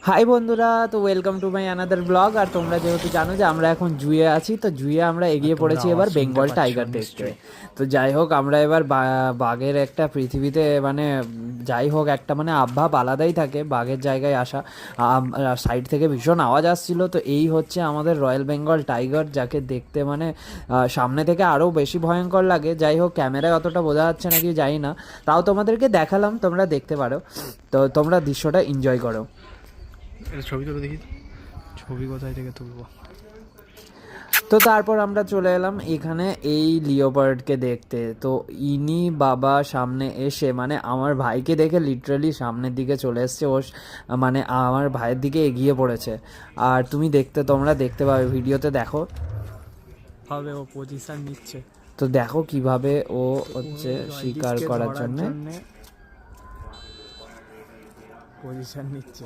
High বন্ধুরা, তো welcome to my another blog. আর তোমরা যেহেতু জানো যে আমরা এখন জুয়ে আছি, তো জুয়ে আমরা এগিয়ে পড়েছি এবার বেঙ্গল টাইগার দেখতে। তো যাই হোক, আমরা এবার বাঘের একটা পৃথিবীতে মানে যাই হোক একটা মানে আবহাওয়া আলাদাই থাকে বাঘের জায়গায় আসা। সাইড থেকে ভীষণ আওয়াজ আসছিল। তো এই হচ্ছে আমাদের রয়্যাল বেঙ্গল টাইগার, যাকে দেখতে মানে সামনে থেকে আরও বেশি ভয়ঙ্কর লাগে। যাই হোক, ক্যামেরায় অতটা বোঝা যাচ্ছে নাকি জানি না, তাও তোমাদেরকে দেখালাম, তোমরা দেখতে পারো। তো তোমরা দৃশ্যটা এনজয় করো। এটা ছবি তুলে দেখি, ছবি কোথায় থেকে তুলবো। তো তারপর আমরা চলে এলাম এখানে এই লিওপার্ডকে দেখতে। তো ইনি বাবা সামনে এসে মানে আমার ভাইকে দেখে লিটারালি সামনের দিকে চলে এসছে, ও মানে আমার ভাইয়ের দিকে এগিয়ে পড়েছে। আর তুমি তোমরা দেখতে পাবে, ভিডিওতে দেখো হবে ও পজিশন নিচ্ছে। তো দেখো কিভাবে ও হচ্ছে শিকার করার জন্য পজিশন নিচ্ছে।